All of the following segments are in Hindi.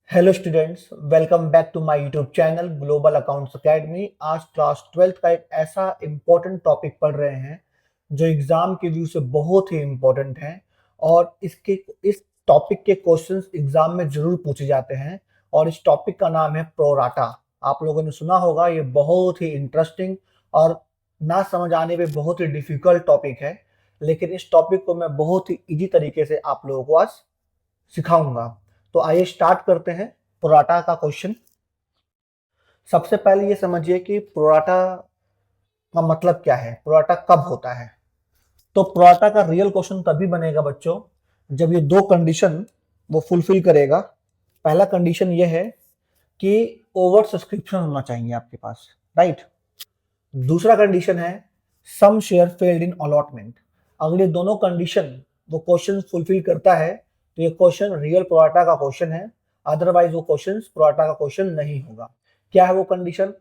Hello students, welcome back to my YouTube channel global accounts academy. आज क्लास 12th का एक ऐसा इम्पोर्टेंट टॉपिक पढ़ रहे हैं जो एग्जाम के व्यू से बहुत ही इम्पोर्टेंट है और इस टॉपिक के क्वेश्चंस एग्जाम में जरूर पूछे जाते हैं। और इस टॉपिक का नाम है प्रोराटा। आप लोगों ने सुना होगा, ये बहुत ही इंटरेस्टिंग और ना समझ आने पे बहुत ही डिफिकल्ट टॉपिक है, लेकिन इस टॉपिक को मैं बहुत ही इजी तरीके से आप लोगों को आज सिखाऊंगा। तो आइए स्टार्ट करते हैं प्रोराटा का क्वेश्चन। सबसे पहले ये समझिए कि प्रोराटा का मतलब क्या है, प्रोराटा कब होता है। तो प्रोराटा का रियल क्वेश्चन तभी बनेगा बच्चों जब ये दो कंडीशन वो फुलफिल करेगा। पहला कंडीशन ये है कि ओवर सब्सक्रिप्शन होना चाहिए आपके पास, राइट। दूसरा कंडीशन है सम शेयर फेल्ड इन अलॉटमेंट। अगर ये दोनों कंडीशन वो क्वेश्चन फुलफिल करता है तो ये क्वेश्चन रियल प्रोराटा का क्वेश्चन है, अदरवाइज वो क्वेश्चन प्रोराटा का क्वेश्चन नहीं होगा। क्या है वो कंडीशन?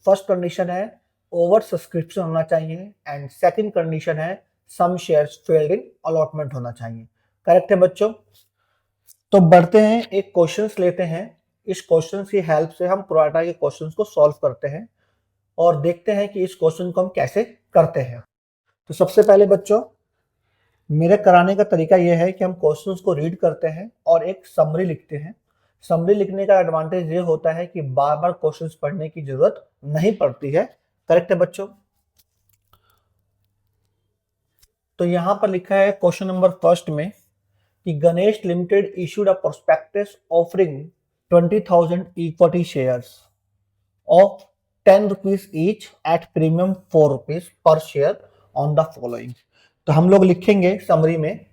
फर्स्ट कंडीशन है ओवर सब्सक्रिप्शन होना चाहिए एंड सेकंड कंडीशन है some shares failed in allotment होना चाहिए। करेक्ट है बच्चों? तो बढ़ते हैं, एक क्वेश्चंस लेते हैं। इस क्वेश्चंस की हेल्प से हम प्रोराटा के क्वेश्चंस को सॉल्व करते हैं और देखते हैं कि इस क्वेश्चन को हम कैसे करते हैं। तो सबसे पहले बच्चों, मेरे कराने का तरीका यह है कि हम क्वेश्चंस को रीड करते हैं और एक समरी लिखते हैं। समरी लिखने का एडवांटेज ये होता है कि बार बार क्वेश्चंस पढ़ने की जरूरत नहीं पड़ती है। करेक्ट है बच्चों? तो यहां पर लिखा है क्वेश्चन नंबर फर्स्ट में कि Ganesh limited issued a prospectus offering 20,000 equity shares of 10 rupees each at premium 4 rupees per share on the following. तो हम लोग लिखेंगे समरी में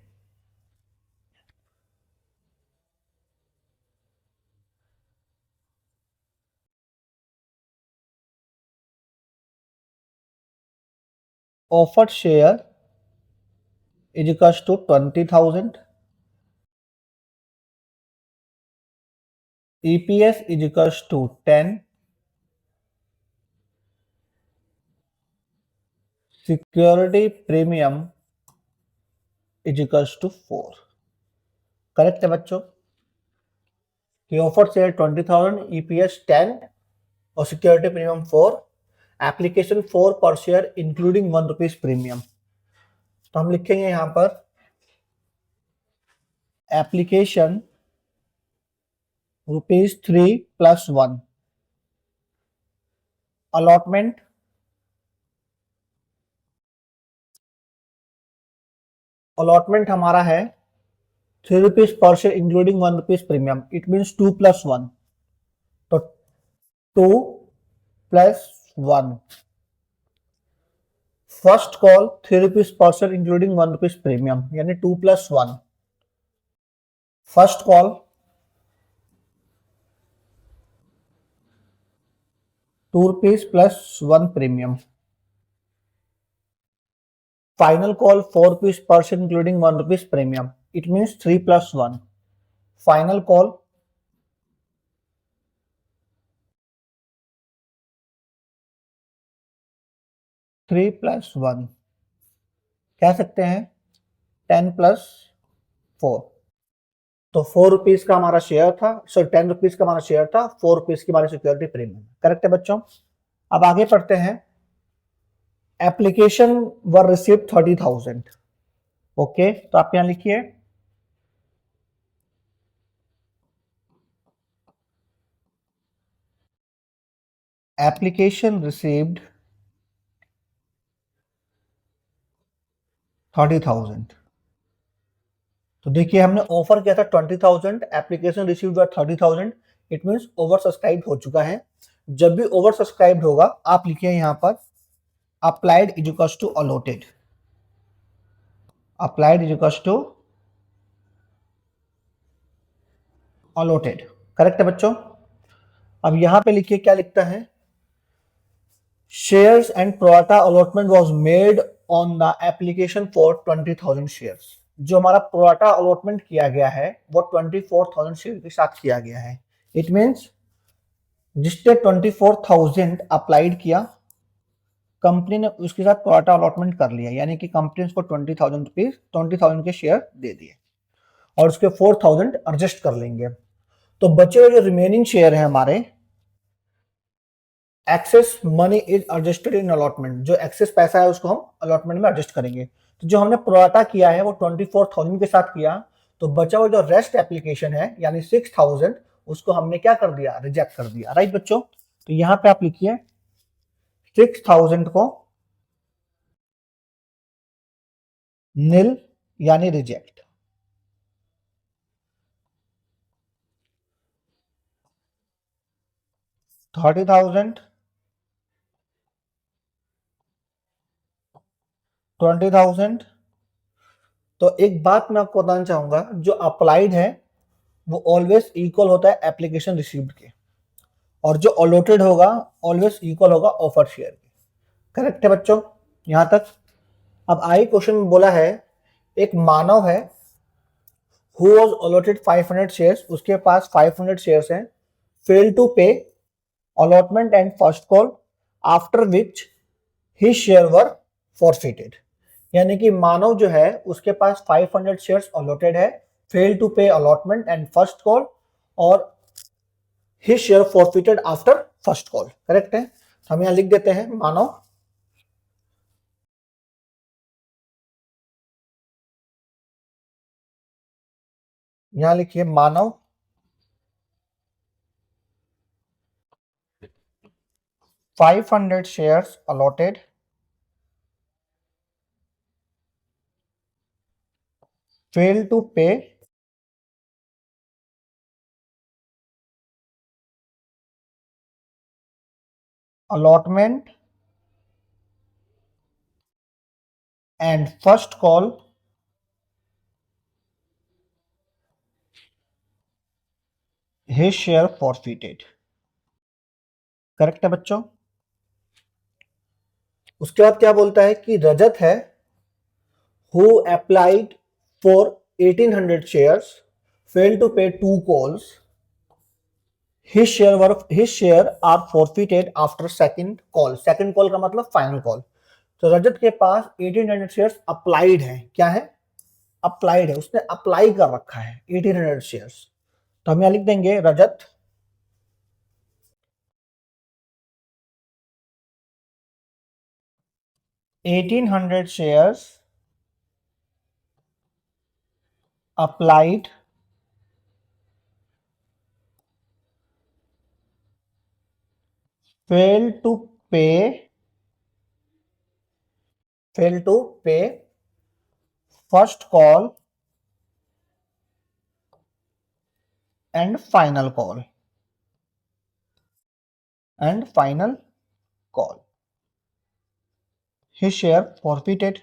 offered share is equals to 20,000, EPS is equals to 10, security premium is equals to 4। Correct है बच्चों कि ऑफर शेयर 20,000, EPS 10 और सिक्योरिटी प्रीमियम 4, एप्लीकेशन 4 पर शेयर इंक्लूडिंग 1 रुपीज प्रीमियम। तो हम लिखेंगे यहां पर एप्लीकेशन ₹3 + 1, अलॉटमेंट अलॉटमेंट हमारा है 3 rupees per share including 1 rupees premium. It means 2 + 1, तो 2 + 1। First call 3 rupees per share including 1 rupees premium, यानी 2 + 1। First call 2 rupees + 1 premium. Final call 4 rupees per share including 1 rupees premium. It means 3 + 1। Final call 3 + 1 कह सकते हैं 10 + 4। तो 4 रुपीज का हमारा शेयर था, सॉरी 10 रुपीज का हमारा शेयर था, 4 रुपीज की हमारी सिक्योरिटी प्रीमियम। करेक्ट है बच्चों? अब आगे पढ़ते हैं। एप्लीकेशन वर रिसीव 30,000। ओके, तो आप यहां लिखिए एप्लीकेशन रिसीव्ड 30,000। तो देखिए, हमने ऑफर किया था 20,000, application received 30,000। It means over subscribe हो चुका है। जब भी ओवर सब्सक्राइब होगा आप लिखिए यहां पर applied is equals to allotted. Applied is equals to allotted. Correct है बच्चों? अब यहां पे लिखिए क्या लिखता है, shares and pro rata allotment was made on the application for 20,000 shares. जो हमारा प्रोराटा अलॉटमेंट किया गया है वो 24,000 शेयर के साथ किया गया है। इट मींस जिसने 24,000 अप्लाइड किया, कंपनी ने उसके साथ प्रोराटा अलॉटमेंट कर लिया, यानी कि कंपनी उसको 20,000 के शेयर दे दिए और उसके 4,000 एडजस्ट कर लेंगे। तो बचे हुए जो रिमेनिंग शेयर है हमारे, access money is adjusted in allotment, जो एक्सेस पैसा है उसको हम अलॉटमेंट में एडजस्ट करेंगे। तो जो हमने प्रोराटा किया है वो 24,000 के साथ किया, तो बचा हुआ जो रेस्ट एप्लीकेशन है यानी 6,000, उसको हमने क्या कर दिया, रिजेक्ट कर दिया। राइट बच्चों, तो यहां पे आप लिखिए 6,000 को नील यानी रिजेक्ट। 30,000, 20,000। तो एक बात मैं आपको बताना चाहूंगा, जो अप्लाइड है वो ऑलवेज इक्वल होता है एप्लीकेशन रिसीव्ड के, और जो अलॉटेड होगा ऑलवेज इक्वल होगा ऑफर शेयर के। करेक्ट है बच्चों यहां तक। अब आई क्वेश्चन में बोला है, एक मानव है हु वाज अलॉटेड 500 शेयर्स, उसके पास 500 शेयर्स हैं, फेल टू पे allotment and first call after which his share were forfeited. यानी कि मानव जो है उसके पास 500 शेयर्स अलॉटेड है, फेल टू पे अलॉटमेंट एंड फर्स्ट कॉल, और his share forfeited after first call. Correct है, हम यहां लिख देते हैं मानव, यहां लिखिए मानव 500 shares allotted, fail to pay allotment and first call his share forfeited। Correct है बच्चों। उसके बाद क्या बोलता है कि रजत है who applied for 1800 shares, failed to pay 2 calls, his share are forfeited after second call। second call का मतलब फाइनल कॉल। तो रजत के पास 1800 शेयर्स अप्लाइड है, क्या है, अप्लाइड है, उसने अप्लाई कर रखा है 1800 शेयर्स। तो हम यहां लिख देंगे रजत 1800 shares applied fail to pay first call and final call his share forfeited।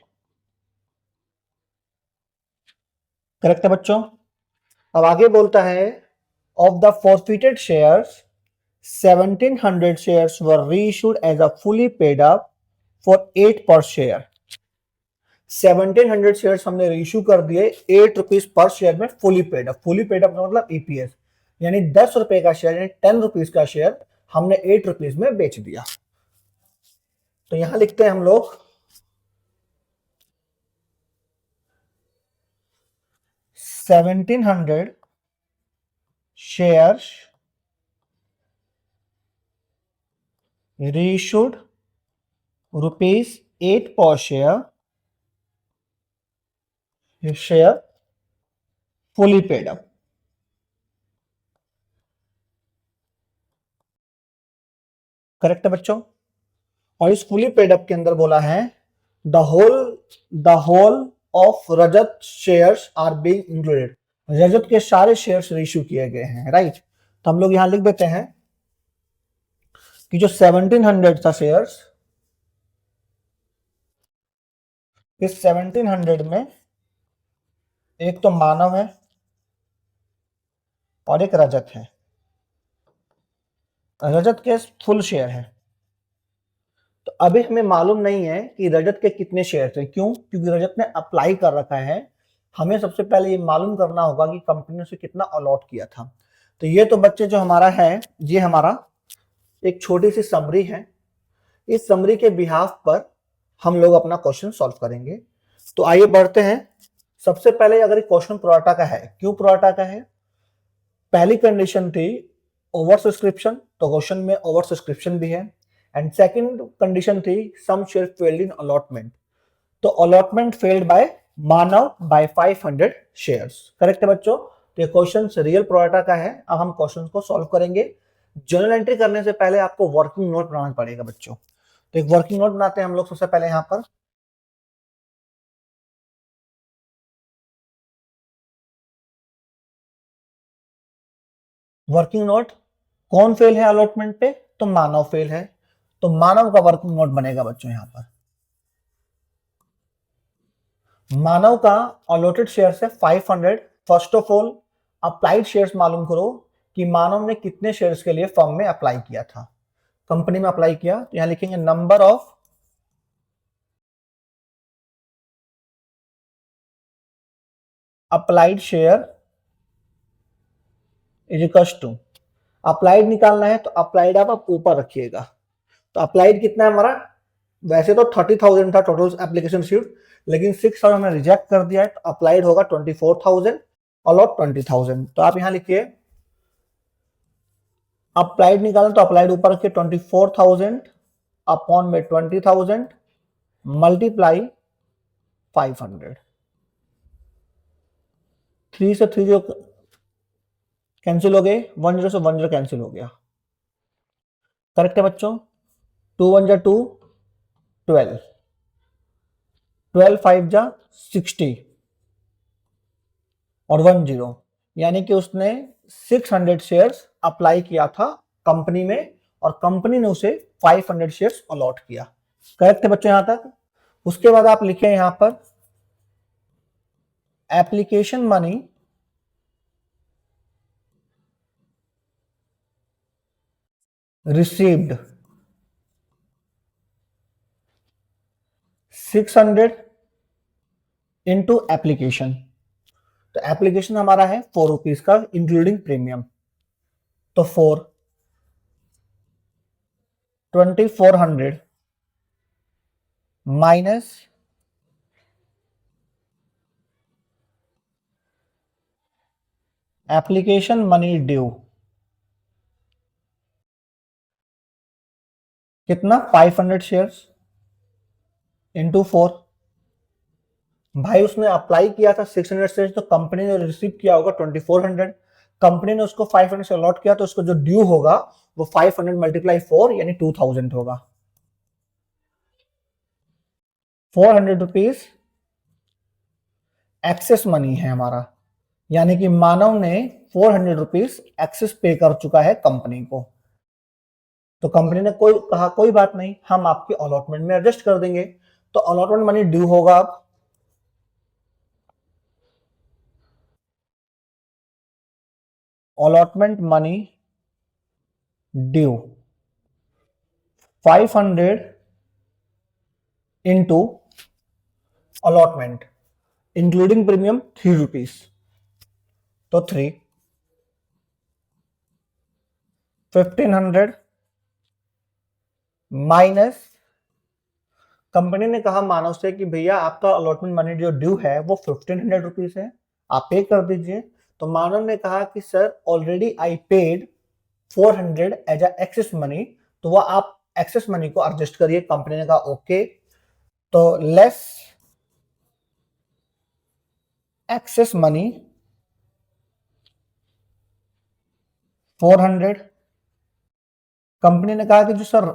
Correct है बच्चों। अब आगे बोलता है of the forfeited shares 1700 shares were reissued as a fully paid up for 8 per share। 1700 shares हमने रीइश्यू कर दिए 8 रुपीज पर शेयर में, fully paid up. Fully paid up का मतलब ईपीएस, यानी 10 रुपए का शेयर यानी 10 रुपीज का शेयर हमने 8 रुपीज में बेच दिया। तो यहां लिखते हैं हम लोग 1700 शेयर्स रीइश्यूड ₹8 पर share fully paid up. Correct है बच्चों। और इस फुली पेड अप के अंदर बोला है the whole of Rajat shares are being included, Rajat के सारे शेयर्स रीइश्यू किए गए हैं। राइट, तो हम लोग यहां लिख देते हैं कि जो 1700 था शेयर्स, इस 1700 में एक तो मानव है और एक रजत है। रजत के फुल शेयर है, तो अभी हमें मालूम नहीं है कि रजत के कितने शेयर थे। क्यों? क्योंकि रजत ने अप्लाई कर रखा है। हमें सबसे पहले ये मालूम करना होगा कि कंपनी ने उसे कितना अलॉट किया था। तो ये तो बच्चे जो हमारा है, ये हमारा एक छोटी सी समरी है। इस समरी के बिहाफ पर हम लोग अपना क्वेश्चन सॉल्व करेंगे। तो आइए बढ़ते हैं। सबसे पहले अगर क्वेश्चन प्रोराटा का है, क्यों प्रोराटा का है? पहली कंडीशन थी ओवर सब्सक्रिप्शन, तो क्वेश्चन में ओवर सब्सक्रिप्शन भी है। एंड सेकंड कंडीशन थी सम शेयर फेल्ड इन अलॉटमेंट, तो अलॉटमेंट फेल्ड बाय मानव बाय 500 शेयर्स। करेक्ट है बच्चों। तो ये क्वेश्चन रियल प्रोडाटा का है। अब हम क्वेश्चन को सॉल्व करेंगे। जर्नल एंट्री करने से पहले आपको वर्किंग नोट बनाना पड़ेगा बच्चों। तो एक वर्किंग नोट बनाते हैं हम लोग सबसे पहले। यहां पर वर्किंग नोट, कौन फेल है अलॉटमेंट पे, तो मानव फेल है, तो मानव का वर्किंग नोट बनेगा बच्चों। यहां पर मानव का अलॉटेड शेयर है 500। First of all applied shares मालूम करो कि मानव ने कितने शेयर्स के लिए फर्म में अप्लाई किया था, कंपनी में अप्लाई किया। तो यहां लिखेंगे number of applied share is equal to, applied निकालना है तो अप्लाइड आप ऊपर रखिएगा। तो अप्लाइड कितना है हमारा, वैसे तो 30,000 था टोटल एप्लीकेशन रिसीव्ड, लेकिन 6,000 हमने रिजेक्ट कर दिया है, तो अप्लाइड होगा 24,000 अलॉट 20,000। तो आप यहां लिखिए अप्लाइड निकालना, तो अप्लाइड ऊपर रखिए 24,000 अपॉन में 20,000 मल्टीप्लाई 500। 3 से 3 जो कैंसिल हो गए, 10 से 10 कैंसिल हो गया। करेक्ट है बच्चों। 2 1 जा 2, 12, 12 5 जा 60 और 10, यानी कि उसने 600 शेयर्स अप्लाई किया था कंपनी में और कंपनी ने उसे 500 शेयर्स अलॉट किया। करेक्ट है बच्चों यहां तक। उसके बाद आप लिखें यहां पर application money received 600 into application. तो एप्लीकेशन हमारा है 4 रुपीज का इंक्लूडिंग प्रीमियम, तो 2400 माइनस एप्लीकेशन मनी ड्यू कितना 500 शेयर्स इंटू 4। भाई उसने अप्लाई किया था 600 शेयर्स, तो कंपनी ने रिसीव किया होगा 2400। कंपनी ने उसको 500 से अलॉट किया, तो उसको जो ड्यू होगा वो 500 मल्टीप्लाई 4 यानी 2000 होगा। 400 रुपीज एक्सेस मनी है हमारा, यानी कि मानव ने 400 रुपीज एक्सेस पे कर चुका है कंपनी को। तो कंपनी ने कहा कोई बात नहीं, हम आपके अलॉटमेंट में एडजस्ट कर देंगे। तो अलॉटमेंट मनी ड्यू होगा अब allotment money due 500 into allotment including premium 3 rupees, तो 3 1500 माइनस कंपनी ने कहा मानव से कि भैया आपका अलॉटमेंट मनी जो ड्यू है वो 1500 रुपीज है, आप पे कर दीजिए। तो मानव ने कहा कि sir already I paid 400 as a excess money, तो वह आप एक्सेस मनी को एडजस्ट करिए। कंपनी ने कहा ओके, तो लेस एक्सेस मनी 400। कंपनी ने कहा कि जो सर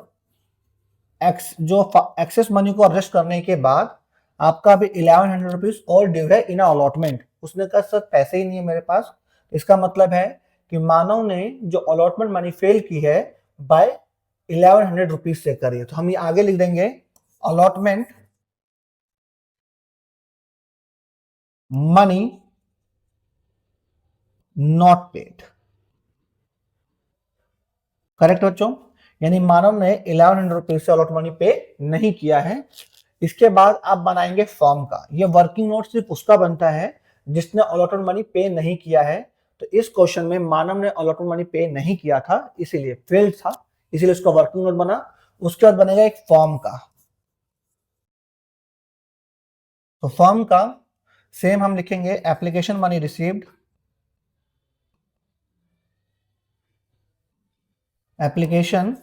जो एक्सेस मनी को एडजस्ट करने के बाद आपका अभी 1100 रुपीज और ड्यू है इन अलॉटमेंट। उसने कहा सर पैसे ही नहीं है मेरे पास। इसका मतलब है कि मानव ने जो अलॉटमेंट मनी फेल की है बाय 1100 रुपीज से करिए। तो हम ये आगे लिख देंगे allotment money not paid. Correct बच्चों, यानी मानव ने 1100 रुपीज से अलॉट मनी पे नहीं किया है। इसके बाद आप बनाएंगे फॉर्म का। ये वर्किंग नोट सिर्फ उसका बनता है जिसने अलॉटेड मनी पे नहीं किया है। तो इस क्वेश्चन में मानव ने अलॉटेड मनी पे नहीं किया था, इसीलिए फेल था, इसीलिए उसका वर्किंग नोट बना। उसके बाद बनेगा एक फॉर्म का। तो फॉर्म का सेम हम लिखेंगे application money received application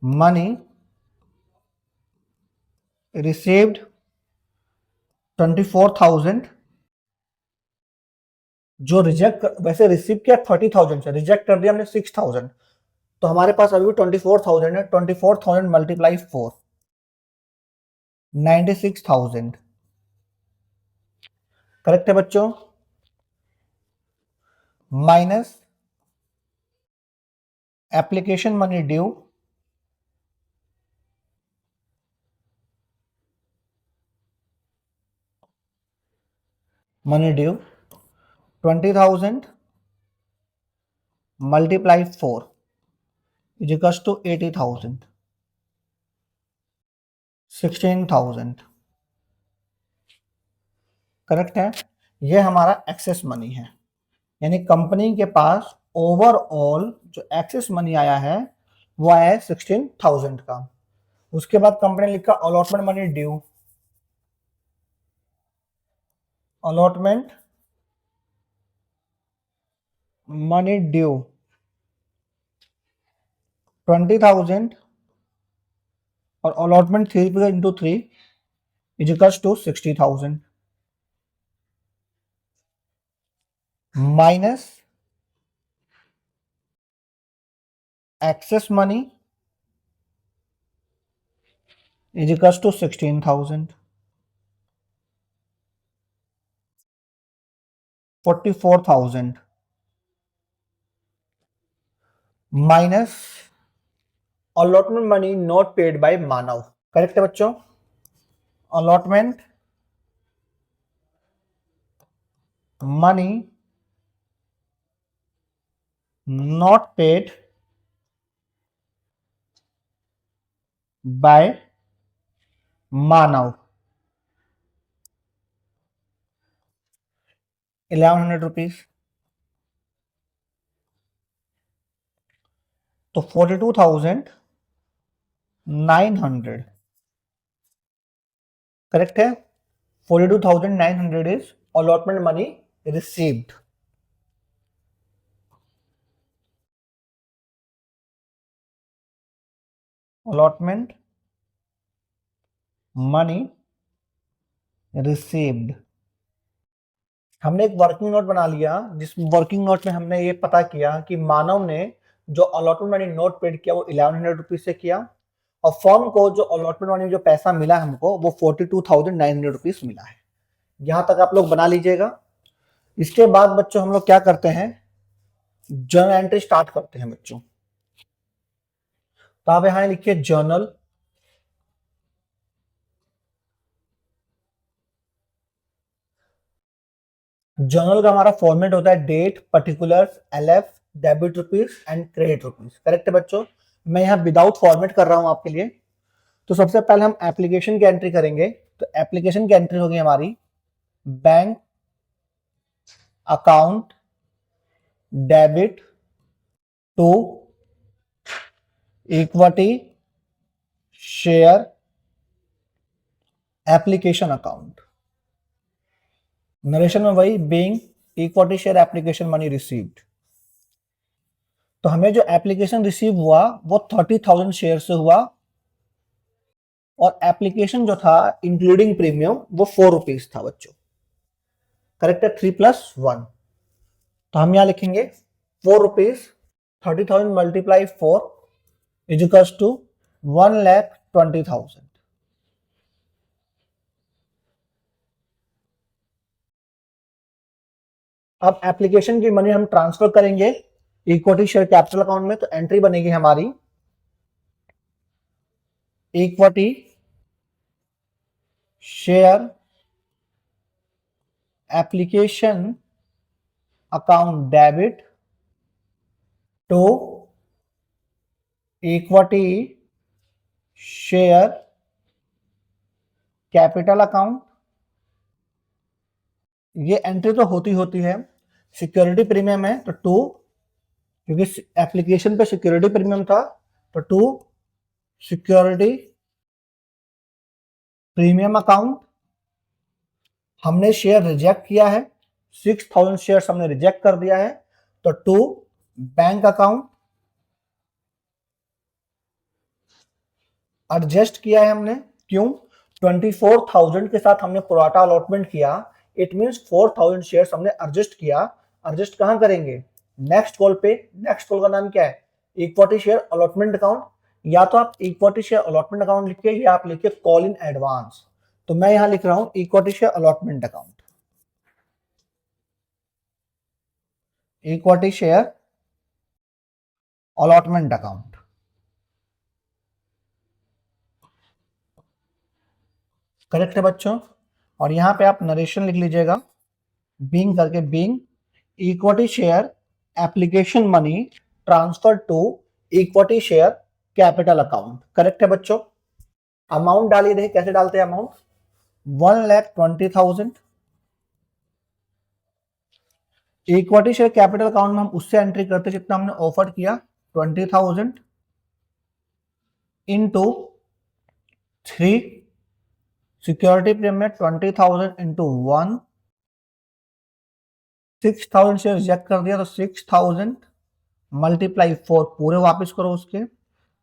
money received 24,000, जो रिजेक्ट, वैसे रिसीव किया 30,000 से, रिजेक्ट कर दिया हमने 6,000, तो हमारे पास अभी भी 24,000 है। 24,000 मल्टीप्लाई 4, 96,000। करेक्ट है बच्चों। Minus application money due, money due 20,000 multiply 4 is equals to 80,000, 16,000। Correct है। ये हमारा एक्सेस मनी है, यानी कंपनी के पास ओवरऑल जो एक्सेस मनी आया है वो आया है 16,000 का। उसके बाद कंपनी ने लिखा allotment money due, allotment money due 20,000 और allotment 3 into 3 is equals to 60,000, minus excess money is equals to 16,000, 44,000 minus allotment money not paid by Manav. Correct है बच्चों। Allotment money not paid by Manav 1100 rupees, तो 42,900। करेक्ट है। 42,900 is allotment money received. Allotment money received. हमने एक वर्किंग नोट बना लिया, जिस वर्किंग नोट में हमने ये पता किया कि मानव ने जो अलॉटमेंट मनी नोट पेड किया वो 1100 रुपीज से किया, और फर्म को जो अलॉटमेंट मनी जो पैसा मिला हमको वो 42,900 रुपीज मिला है। यहां तक आप लोग बना लीजिएगा। इसके बाद बच्चों हम लोग क्या करते हैं, जर्नल एंट्री स्टार्ट करते हैं बच्चों। तो आप यहां लिखिए जर्नल, जर्नल का हमारा फॉर्मेट होता है date, particulars, LF, debit rupees and credit rupees. Correct है बच्चों। मैं यहाँ विदाउट फॉर्मेट कर रहा हूं आपके लिए। तो सबसे पहले हम एप्लीकेशन की एंट्री करेंगे। तो एप्लीकेशन की एंट्री होगी हमारी bank account debit to equity share application account. Narration में वही being equity share application money received. तो हमें जो एप्लीकेशन रिसीव हुआ वो 30,000 शेयर से हुआ, और एप्लीकेशन जो था इंक्लूडिंग प्रीमियम वो 4 रुपीज था बच्चों। करेक्ट है। 3+1, तो हम यहां लिखेंगे 4 rupees, 30,000 multiply 4 is equals to 1,20,000। अब एप्लीकेशन की मनी हम ट्रांसफर करेंगे इक्विटी शेयर कैपिटल अकाउंट में। तो एंट्री बनेगी हमारी equity share application account debit to equity share capital account. ये एंट्री तो होती है। सिक्योरिटी प्रीमियम है तो 2, क्योंकि एप्लीकेशन पे सिक्योरिटी प्रीमियम था तो 2 सिक्योरिटी प्रीमियम अकाउंट। हमने शेयर रिजेक्ट किया है, 6,000 शेयर हमने रिजेक्ट कर दिया है, तो 2 बैंक अकाउंट एडजस्ट किया है हमने, क्यों? 24,000 के साथ हमने प्रोराटा अलॉटमेंट किया, इट मींस 4,000 शेयर्स हमने एडजस्ट किया। एडजस्ट कहां करेंगे? नेक्स्ट कॉल पे। नेक्स्ट कॉल का नाम क्या है? Equity share allotment account. या तो आप इक्विटी शेयर अलॉटमेंट अकाउंट लिखिए या आप लिखिए कॉल इन एडवांस। तो मैं यहां लिख रहा हूं equity share allotment account, equity share allotment account. Correct है बच्चों? और यहां पे आप नरेशन लिख लीजिएगा, बीइंग करके, being equity share application money transfer to equity share capital account. Correct है बच्चों? अमाउंट डालिए, देखिए कैसे डालते हैं amount. 1,20,000 equity share capital account में हम उससे एंट्री करते जितना हमने ऑफर किया, 20,000 into 3 security premium 20,000 into 1, 6,000 share reject कर दिया तो 6,000 मल्टीप्लाई 4, पूरे वापस करो उसके।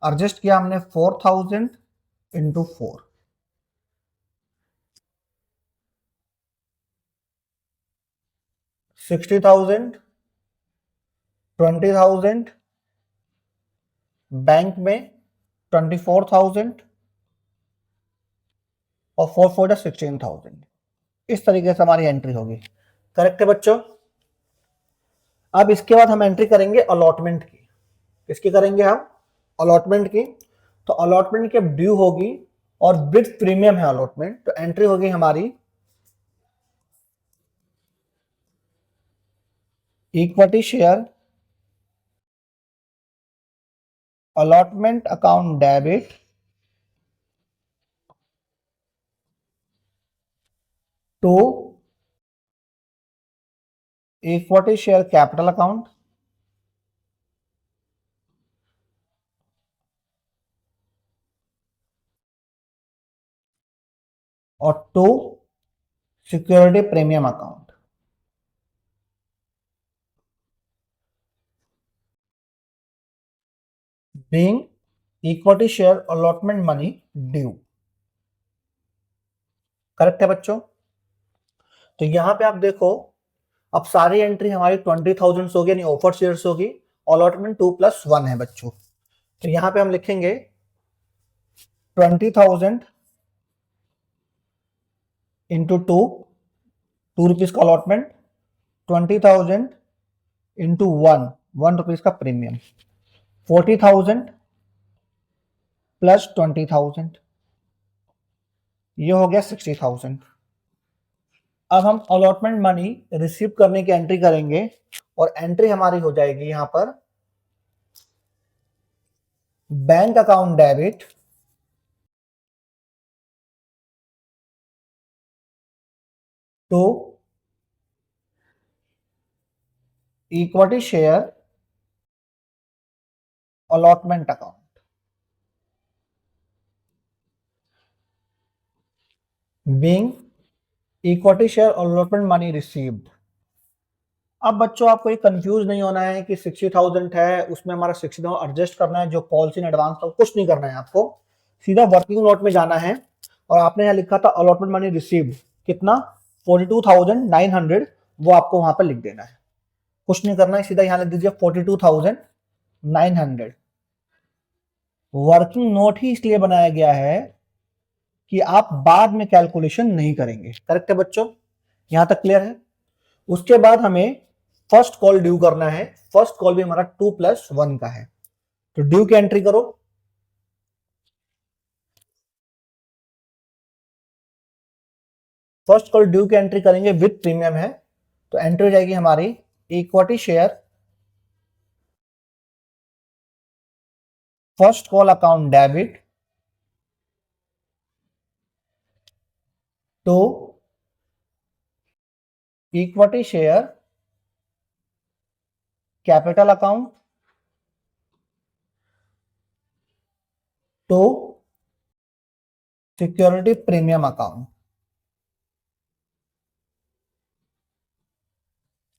एडजस्ट किया हमने 4,000 इंटू 4, 60,000, 20,000 बैंक में 24,000 और 4 16,000। इस तरीके से हमारी एंट्री होगी। करेक्ट है बच्चों? अब इसके बाद हम एंट्री करेंगे अलॉटमेंट की। किसकी करेंगे हम? अलॉटमेंट की। तो अलॉटमेंट की अब ड्यू होगी और विद प्रीमियम है अलॉटमेंट, तो एंट्री होगी हमारी equity share allotment account debit to equity share capital account और to security premium account. Being equity share allotment money due. Correct है बच्चों? तो यहां पे आप देखो, अब सारी एंट्री हमारी 20,000 होगी, यानी ऑफर शेयर्स होगी। अलॉटमेंट 2+1 है बच्चों। तो यहां पे हम लिखेंगे 20,000 इंटू 2 रुपीज का अलॉटमेंट, 20,000 इंटू 1 रुपीज का प्रीमियम, 40,000 प्लस 20,000, ये हो गया 60,000। अब हम अलॉटमेंट मनी रिसीव करने की एंट्री करेंगे और एंट्री हमारी हो जाएगी यहां पर bank account debit to equity share allotment account. Being equity share allotment money received. अब बच्चों आपको ये कंफ्यूज नहीं होना है कि 60,000 है उसमें हमारा 60,000 एडजस्ट करना है, जो पॉलिसी इन एडवांस था कुछ नहीं करना है आपको। सीधा वर्किंग नोट में जाना है और आपने यहाँ लिखा था अलॉटमेंट मनी रिसीव्ड कितना, 42,900, वो आपको वहां पर लिख देना है। कुछ नहीं करना है, सीधा यहाँ लिख दीजिए 42,900। वर्किंग नोट ही इसलिए बनाया गया है कि आप बाद में कैलकुलेशन नहीं करेंगे। करेक्ट है बच्चों? यहां तक क्लियर है? उसके बाद हमें फर्स्ट कॉल ड्यू करना है। फर्स्ट कॉल भी हमारा 2+1 का है, तो ड्यू की एंट्री करो। फर्स्ट कॉल ड्यू की एंट्री करेंगे, विद प्रीमियम है, तो एंट्री हो जाएगी हमारी equity share first call account debit to equity share capital account to security premium account.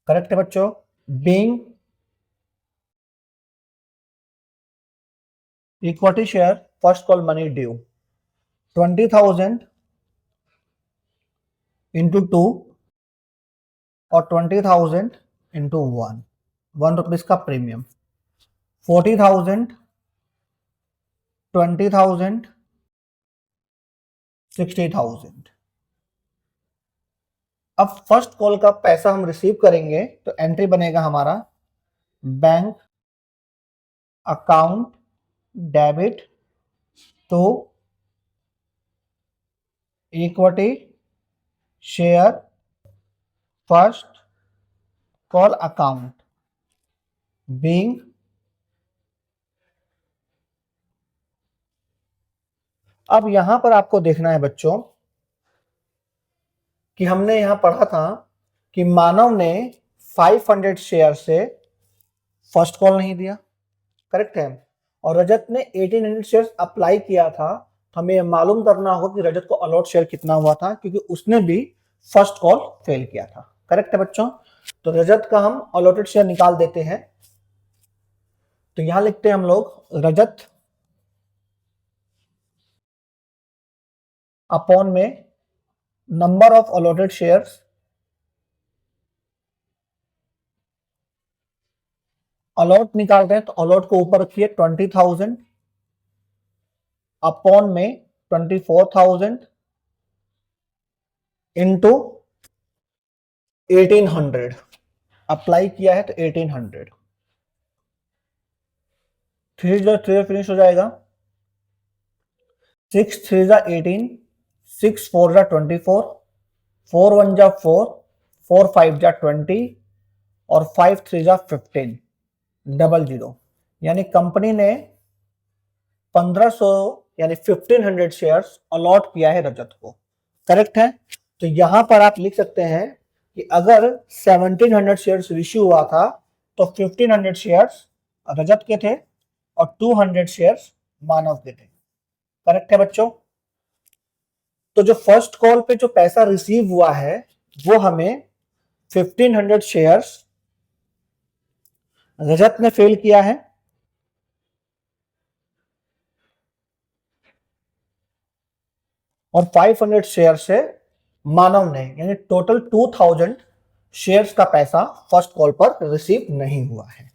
Correct है बच्चों? Being equity share first call money due 20,000 into 2 और 20,000 इंटू 1 रुपीज का प्रीमियम 40,000 20,000 60,000। अब फर्स्ट कॉल का पैसा हम रिसीव करेंगे तो एंट्री बनेगा हमारा bank account debit to equity share first call account being अब यहां पर आपको देखना है बच्चों कि हमने यहां पढ़ा था कि मानव ने 500 शेयर से फर्स्ट कॉल नहीं दिया, करेक्ट है, और रजत ने 1800 शेयर अप्लाई किया था। तो हमें मालूम करना होगा कि रजत को अलॉट शेयर कितना हुआ था, क्योंकि उसने भी फर्स्ट कॉल फेल किया था, करेक्ट है बच्चों। तो रजत का हम अलॉटेड शेयर निकाल देते हैं। तो यहां लिखते हैं हम लोग रजत अपॉन में number of allotted shares allot निकालते हैं तो अलॉट को ऊपर रखिए 20,000 अपॉन में 24,000 इंटू 1800 अप्लाई किया है तो 1800 3 फिनिश हो जाएगा 6 3 जा 18 6 4 जा 24 4 1 जा 4 4 5 जा 20 और 5 3 जा 15 00 यानी कंपनी ने 1500 यानी 1500 शेयर्स अलॉट किया है रजत को, करेक्ट है। तो यहां पर आप लिख सकते हैं कि अगर 1700 शेयर्स इश्यू हुआ था तो 1500 शेयर्स रजत के थे और 200 शेयर्स मानव के थे, करेक्ट है बच्चों। तो जो फर्स्ट कॉल पे जो पैसा रिसीव हुआ है वो हमें 1500 शेयर्स रजत ने फेल किया है और 500 शेयर से मानव ने, यानी टोटल 2000 शेयर्स का पैसा फर्स्ट कॉल पर रिसीव नहीं हुआ है।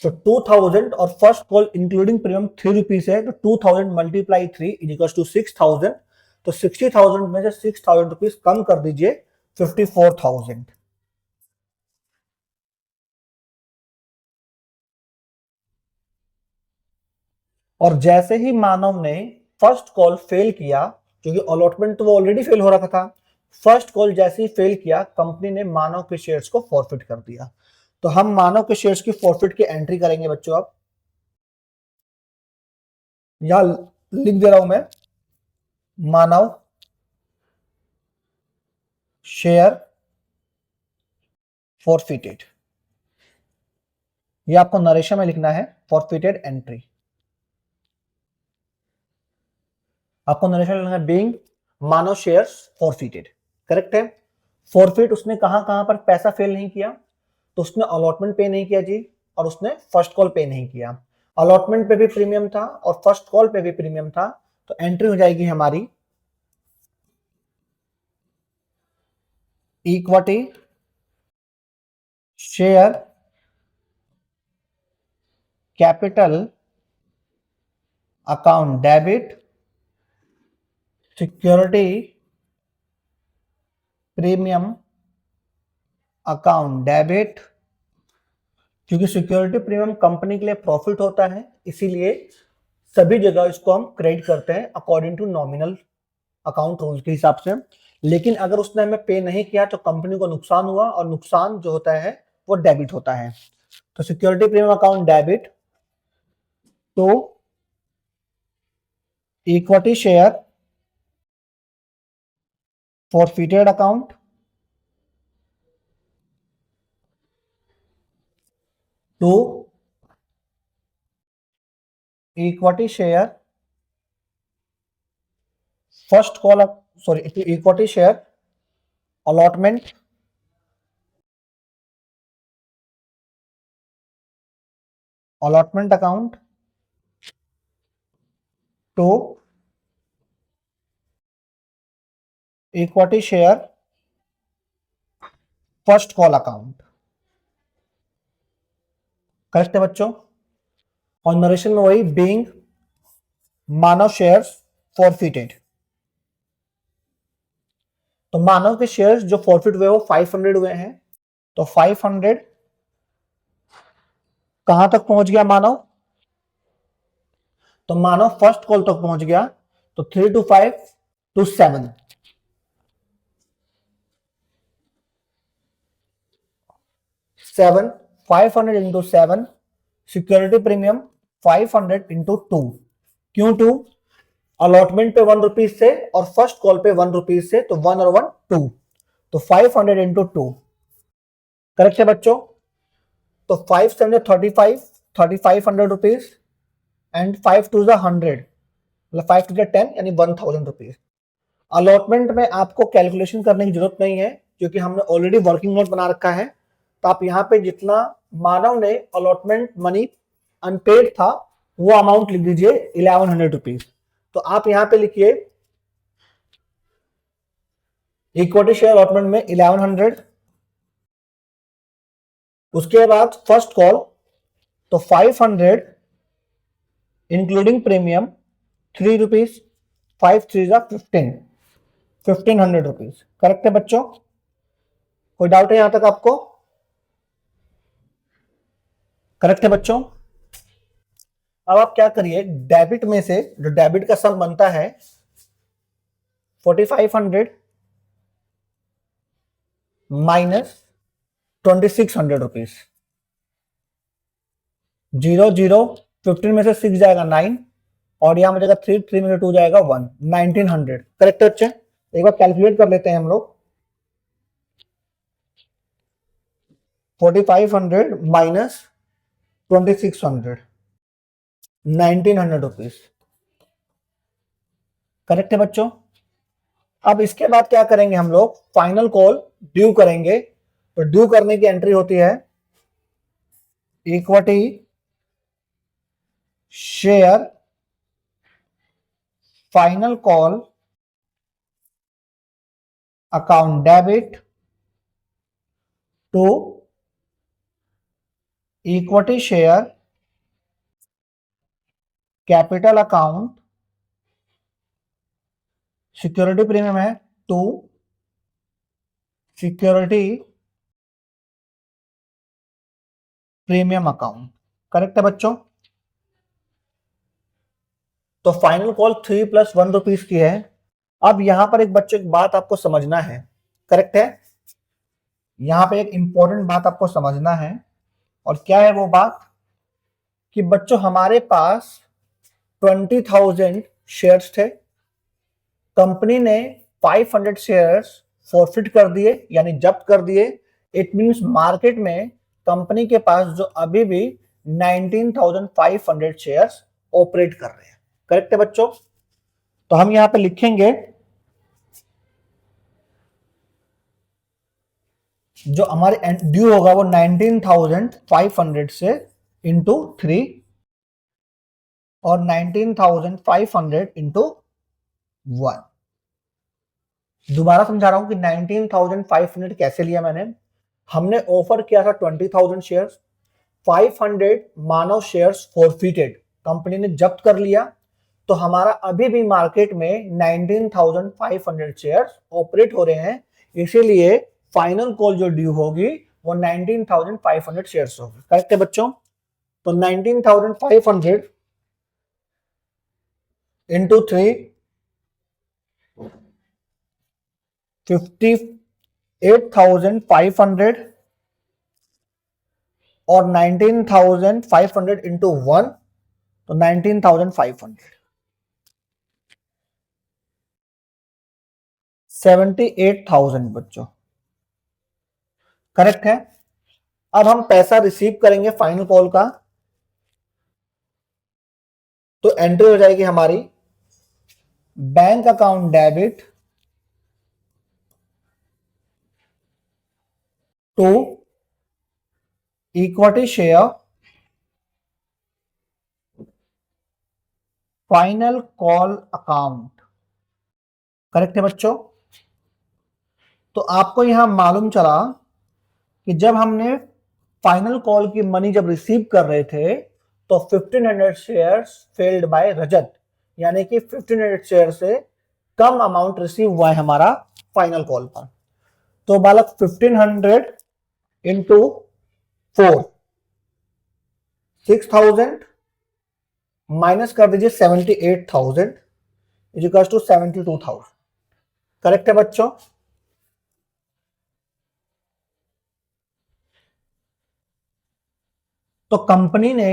तो 2000 और first call including premium 3 rupees है, तो 2000 मल्टीप्लाई 3 इक्वल्स टू 6000। तो 60,000 में से 6,000 रुपीज कम कर दीजिए 54,000। और जैसे ही मानव ने फर्स्ट कॉल फेल किया, क्योंकि अलॉटमेंट तो वो ऑलरेडी फेल हो रखा था, फर्स्ट कॉल जैसे ही फेल किया कंपनी ने मानव के शेयर्स को फॉरफिट कर दिया। तो हम मानव के शेयर्स की फॉरफिट की एंट्री करेंगे बच्चों। अब यहां लिख दे रहा हूं मैं मानव शेयर फॉरफिटेड, ये आपको नरेशन में लिखना है फॉरफिटेड एंट्री। आपको नरेशन लिखना है बीइंग मानव शेयर्स फॉरफिटेड, करेक्ट है। फॉरफिट उसने कहां पर पैसा फेल नहीं किया, तो उसने अलॉटमेंट पे नहीं किया जी, और उसने फर्स्ट कॉल पे नहीं किया। अलॉटमेंट पे भी प्रीमियम था और फर्स्ट कॉल पे भी प्रीमियम था, तो एंट्री हो जाएगी हमारी equity share capital account debit security premium account debit. क्योंकि सिक्योरिटी प्रीमियम कंपनी के लिए प्रॉफिट होता है, इसीलिए सभी जगह इसको हम क्रेडिट करते हैं according to nominal account rule के हिसाब से। लेकिन अगर उसने हमें पे नहीं किया तो कंपनी को नुकसान हुआ, और नुकसान जो होता है वो डेबिट होता है। तो security premium account debit to equity share forfeited account to equity share first call, sorry equity share allotment allotment account to equity share first call account. Correct है बच्चों। और नरेशन में वही बीइंग मानव शेयर्स फॉरफिटेड। तो मानव के शेयर्स जो फॉरफिट हुए वो 500 हुए हैं। तो 500 कहां तक पहुंच गया मानव? तो मानव फर्स्ट कॉल तक पहुंच गया। तो 3 to 5 to 7, 500 into 7, security premium 500 into 2। क्यों 2? अलॉटमेंट पे 1 रुपीज से और फर्स्ट कॉल पे 1 रुपीज से, तो 1 और 1 2। तो 500 into 2। करेक्ट है बच्चों। तो 5 7 35, 3500 रुपीज एंड 5 2 100, मतलब 5 2 10 यानी 1000 रुपीज। अलॉटमेंट में आपको कैलकुलेशन करने की जरूरत नहीं है क्योंकि हमने ऑलरेडी वर्किंग नोट बना रखा है। तो आप यहाँ पे जितना मानव ने अलॉटमेंट मनी अनपेड था वो अमाउंट लिख दीजिए 1100 रुपीज। तो आप यहाँ पे लिखिए इक्विटी शेयर अलॉटमेंट में 1100। उसके बाद फर्स्ट कॉल तो 500 including premium 3 rupees, 5 3 15, 1500 rupees. Correct है बच्चों। कोई डाउट है यहां तक आपको? करेक्ट है बच्चों। अब आप क्या करिए, डेबिट में से जो डेबिट का सम बनता है 4500 माइनस 2600 रुपीज। 0 0 15 में से 6 जाएगा 9 और यहां में जाएगा 3 3 में से 2 जाएगा 1, 1900। करेक्ट है बच्चे। एक बार कैलकुलेट कर लेते हैं हम लोग। 4500 माइनस 2600, 1900 रुपीज। करेक्ट है बच्चों। अब इसके बाद क्या करेंगे हम लोग, फाइनल कॉल ड्यू करेंगे। तो ड्यू करने की एंट्री होती है equity share final call account debit to equity share capital account, security premium है to security premium account. Correct है बच्चों। तो फाइनल कॉल 3 + 1 रुपीज की है। अब यहां पर एक बच्चों एक बात आपको समझना है। करेक्ट है। यहां पे एक इंपॉर्टेंट बात आपको समझना है। और क्या है वो बात कि बच्चों हमारे पास 20,000 शेयर्स थे। कंपनी ने 500 शेयर्स फॉरफिट कर दिए यानी जब्त कर दिए। इट मींस मार्केट में कंपनी के पास जो अभी भी 19,500 शेयर्स ऑपरेट कर रहे हैं। करेक्ट है बच्चों। तो हम यहां पे लिखेंगे जो हमारे ड्यू होगा वो 19,500 से इंटू 3 और 19,500 इंटू 1। दोबारा समझा रहा हूं कि 19,500 कैसे लिया मैंने। हमने ऑफर किया था 20,000 शेयर्स, 500 मानव शेयर्स फॉरफिटेड कंपनी ने जब्त कर लिया। तो हमारा अभी भी मार्केट में 19,500 शेयर्स ऑपरेट हो रहे हैं। इसीलिए फाइनल कॉल जो ड्यू होगी वो 19,500 शेयर्स होगी। करेक्ट है बच्चों। तो 19,500 इंटू 3 58,500 और 19,500 इंटू 1 तो 19,500, 78,000 बच्चों। करेक्ट है। अब हम पैसा रिसीव करेंगे फाइनल कॉल का। तो एंट्री हो जाएगी हमारी bank account debit to equity share final call account. Correct है बच्चों। तो आपको यहां मालूम चला कि जब हमने फाइनल कॉल की मनी जब रिसीव कर रहे थे तो 1500 शेयर्स फेल्ड बाय रजत, यानी कि 1500 शेयर से कम अमाउंट रिसीव हुआ है हमारा फाइनल कॉल पर। तो बालक 1500 इंटू 4 6000 माइनस कर दीजिए 78,000 इज इक्वल टू 72,000। करेक्ट है बच्चों। तो कंपनी ने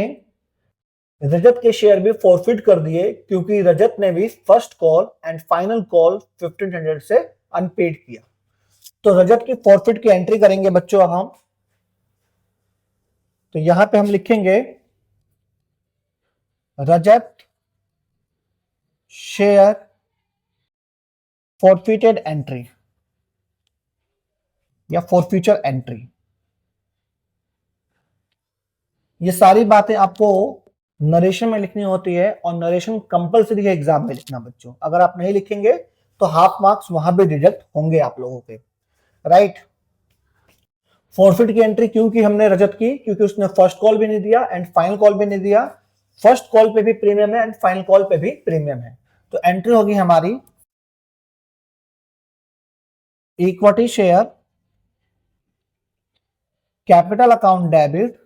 रजत के शेयर भी फॉरफिट कर दिए क्योंकि रजत ने भी first call and final call 1500 से अनपेड किया। तो रजत की फॉरफिट की एंट्री करेंगे बच्चों अब हम। तो यहां पे हम लिखेंगे रजत शेयर फॉरफिटेड एंट्री या फॉरफ्यूचर एंट्री। ये सारी बातें आपको नरेशन में लिखनी होती है और नरेशन कंपलसरी है एग्जाम में लिखना बच्चों। अगर आप नहीं लिखेंगे तो हाफ मार्क्स वहां पे रिजेक्ट होंगे आप लोगों के। राइट। फॉरफिट की एंट्री क्यों की हमने रजत की? क्योंकि उसने फर्स्ट कॉल भी नहीं दिया एंड फाइनल कॉल भी नहीं दिया। फर्स्ट कॉल पे भी प्रीमियम है एंड फाइनल कॉल पे भी प्रीमियम है। तो एंट्री होगी हमारी equity share capital account debit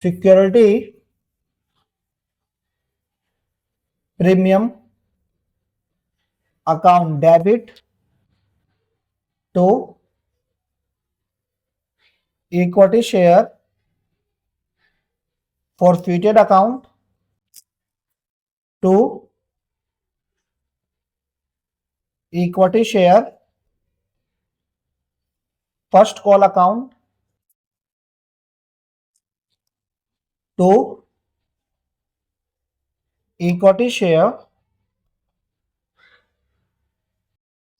security premium account debit to equity share forfeited account to equity share first call account to equity share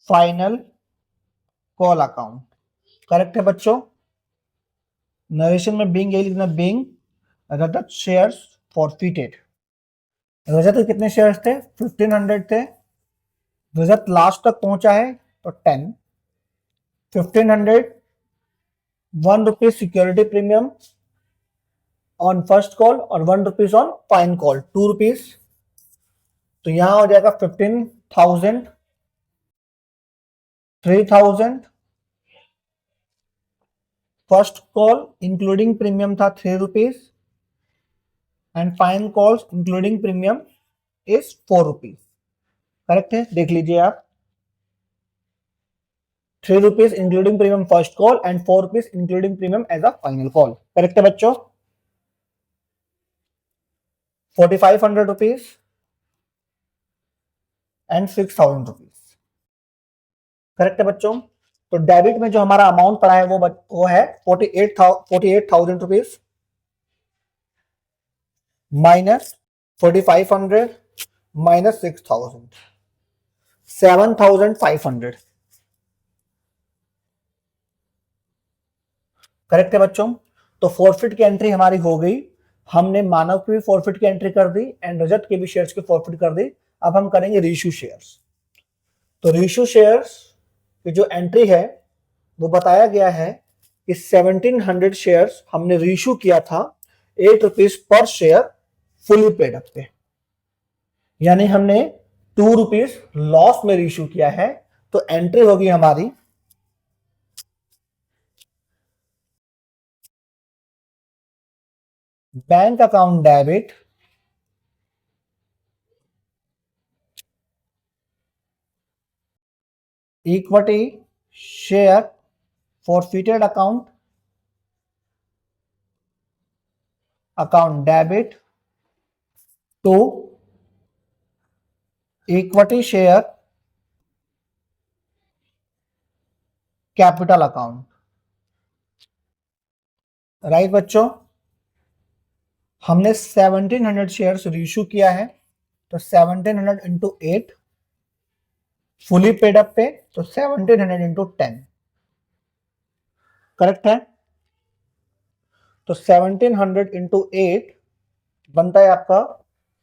final call account. Correct है बच्चों। नरेशन में बीइंग यही लिखना, बीइंग रजत शेयर्स फॉरफिटेड। रजत के कितने शेयर्स थे? 1500 थे। रजत लास्ट तक पहुंचा है तो 10। 1500 ₹1 security premium on first call और ₹1 ऑन फाइन कॉल, ₹2। तो यहां हो जाएगा 15,000, 3,000 फर्स्ट कॉल इंक्लूडिंग प्रीमियम था ₹3 and final calls including premium is ₹4। Correct है, देख लीजिए आप। ₹3 including premium first call and ₹4 including premium as a final call. Correct है बच्चों। ₹4,500 एंड ₹6,000। करेक्ट है बच्चों। तो डेबिट में जो हमारा अमाउंट पड़ा है वो है 48,000 माइनस 4,500 माइनस 6,000, 7,500। करेक्ट है बच्चों। तो फॉरफिट की एंट्री हमारी हो गई। हमने मानव की भी फॉरफिट की एंट्री कर दी एंड रजत के भी शेयर्स की फॉरफिट कर दी। अब हम करेंगे रीइश्यू शेयर्स। तो रीइश्यू शेयर्स की जो एंट्री है वो बताया गया है कि 1700 शेयर्स हमने रीइश्यू किया था ₹8 पर शेयर फुली पेड अप पे, यानी हमने ₹2 लॉस में रीइश्यू किया है। तो एंट्री होगी हमारी bank account debit equity share forfeited account debit to equity share capital account. Right बच्चों। हमने 1700 शेयर्स रीइश्यू किया है तो 1700 इंटू 8 फुली पेड अप पे, तो 1700 इंटू 10। करेक्ट है। तो 1700 इंटू 8 बनता है आपका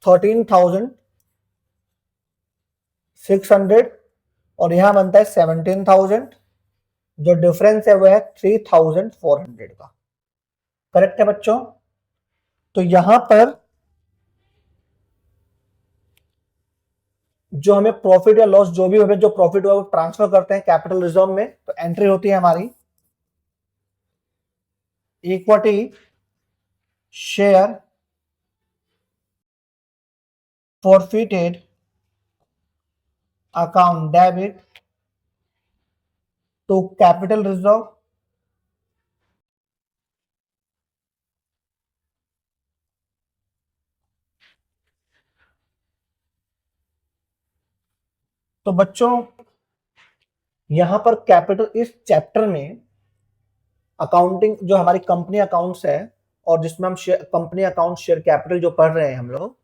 13,600 और यहां बनता है 17,000। जो डिफरेंस है वो है 3,400 का। करेक्ट है बच्चों? तो यहां पर जो हमें प्रॉफिट या लॉस जो भी हमें जो प्रॉफिट हुआ वो ट्रांसफर करते हैं कैपिटल रिजर्व में, तो एंट्री होती है हमारी equity share forfeited account debit to capital reserve। तो बच्चों यहां पर कैपिटल इस चैप्टर में अकाउंटिंग जो हमारी कंपनी अकाउंट्स है और जिसमें हम कंपनी अकाउंट शेयर कैपिटल जो पढ़ रहे हैं हम लोग,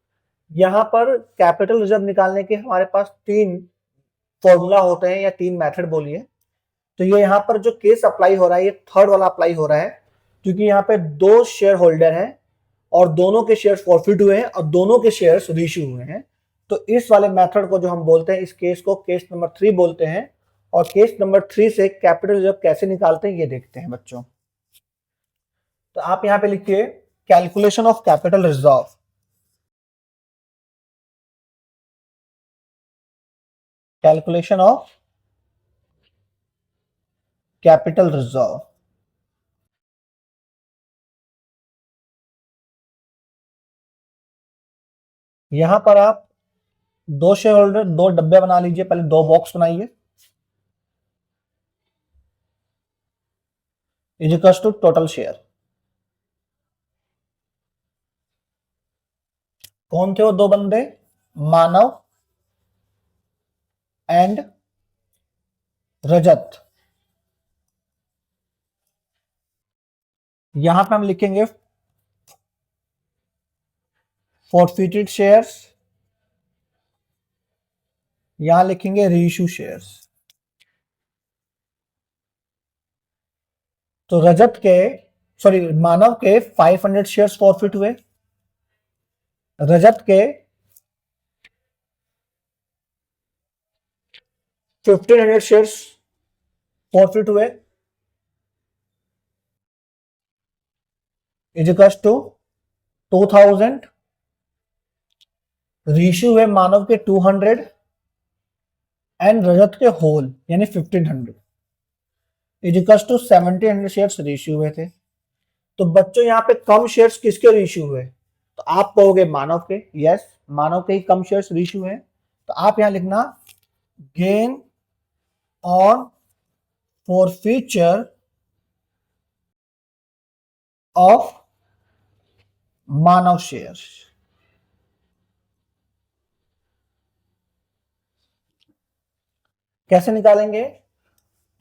यहां पर कैपिटल रिजर्व निकालने के हमारे पास 3 फॉर्मूला होते हैं या 3 मेथड बोलिए। तो ये यहाँ पर जो केस अप्लाई हो रहा है ये थर्ड वाला अप्लाई हो रहा है, क्योंकि यहाँ पे 2 शेयर होल्डर हैं और दोनों के शेयर फॉरफिट हुए हैं और दोनों के शेयर्स रीइश्यू हुए हैं। तो इस वाले मेथड को जो हम बोलते हैं, इस केस को केस नंबर 3 बोलते हैं। और केस नंबर 3 से कैपिटल रिजर्व कैसे निकालते हैं ये देखते हैं बच्चों। तो आप यहां पे लिखिए calculation of capital reserve. Calculation of capital reserve. यहां पर आप 2 शेयर होल्डर 2 डब्बे बना लीजिए, पहले 2 बॉक्स बनाइए। Is equal to total share. कौन थे वो 2 बंदे? मानव एंड रजत। यहां पे हम लिखेंगे फॉरफिटेड शेयर्स, यहां लिखेंगे रीइश्यू शेयर्स। तो रजत के सॉरी मानव के 500 शेयर्स फॉरफिट हुए, रजत के 1500 शेयर्स फॉरफिट हुए, इज इक्वल टू 2000। रीइश्यू हुए मानव के 200 एंड रजत के होल यानी 1500, is equal to 1700 shares reissue हुए थे। तो बच्चों यहाँ पे कम शेयर्स किसके रीइश्यू हुए? तो आप कहोगे मानव के। यस, मानव के ही कम शेयर्स रीइश्यू हैं। तो आप यहां लिखना gain on forfeiture of Manav share. कैसे निकालेंगे?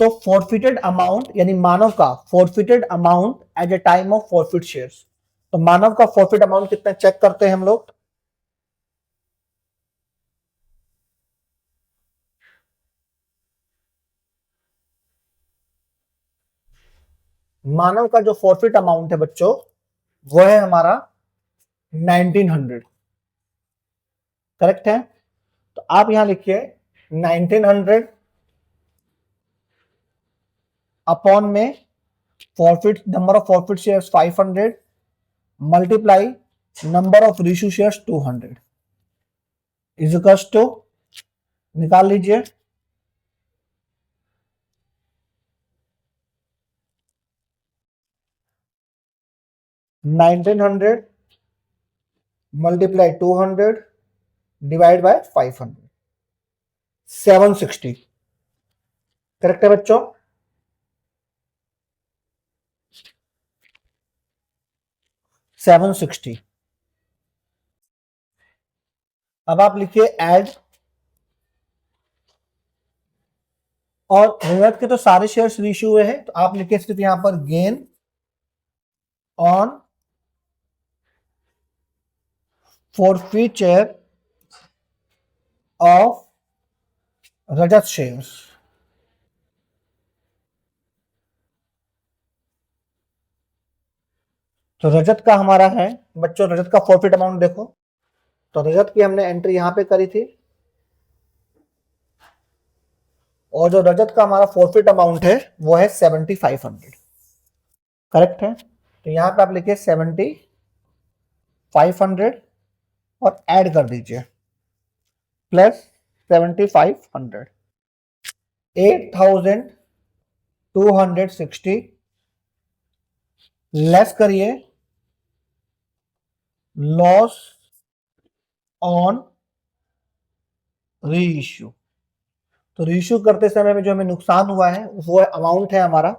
तो फॉरफिटेड अमाउंट यानी मानव का forfeited amount at A time of forfeit shares. तो मानव का फॉरफिट अमाउंट कितना चेक करते हैं हम लोग। मानव का जो फॉरफिट अमाउंट है बच्चों वो है हमारा 1900। करेक्ट है? तो आप यहां लिखिए 1900 अपॉन में forfeit number of forfeit shares 500 multiply number of reissue shares 200 is equal to, निकाल लीजिए 1900 मल्टीप्लाई 200 डिवाइड बाय 500, 760। करेक्ट है बच्चों? Seven sixty. अब आप लिखिए ऐड, और रजत के तो सारे शेयर्स रीइश्यू हुए हैं, तो आप लिखिए सिर्फ यहां पर gain on forfeiture of Rajat shares. तो रजत का हमारा है बच्चों, रजत का फॉरफिट अमाउंट देखो, तो रजत की हमने एंट्री यहां पे करी थी, और जो रजत का हमारा फॉरफिट अमाउंट है वो है 7500, करेक्ट है। तो यहां पे आप लिखिए 7500 और ऐड कर दीजिए प्लस 7500, 8260 लेस करिए लॉस ऑन री इश्यू। तो रीइश्यू करते समय में जो हमें नुकसान हुआ है वो अमाउंट है हमारा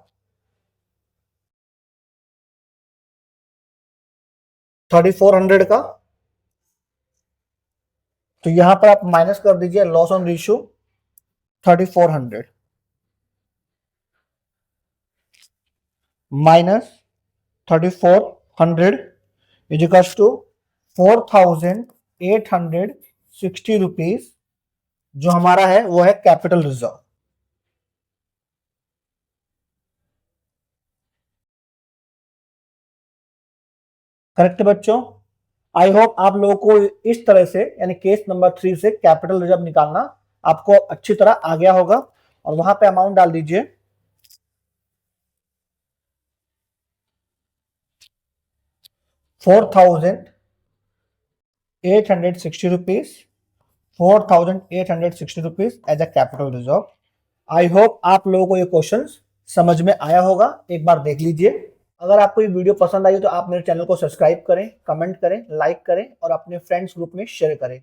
3400 का। तो यहां पर आप माइनस कर दीजिए loss on reissue 3400 minus 3400 equals to 4860 rupees, जो हमारा है वो है कैपिटल रिजर्व। करेक्ट बच्चों, आई होप आप लोगों को इस तरह से यानी केस नंबर 3 से कैपिटल रिजर्व निकालना आपको अच्छी तरह आ गया होगा। और वहां पे अमाउंट डाल दीजिए 4860 rupees, 4860 rupees as a capital reserve. I hope आप लोगों को ये क्वेश्चन समझ में आया होगा, एक बार देख लीजिए। अगर आपको ये वीडियो पसंद आई तो आप मेरे चैनल को सब्सक्राइब करें, कमेंट करें, लाइक करें और अपने फ्रेंड्स ग्रुप में शेयर करें।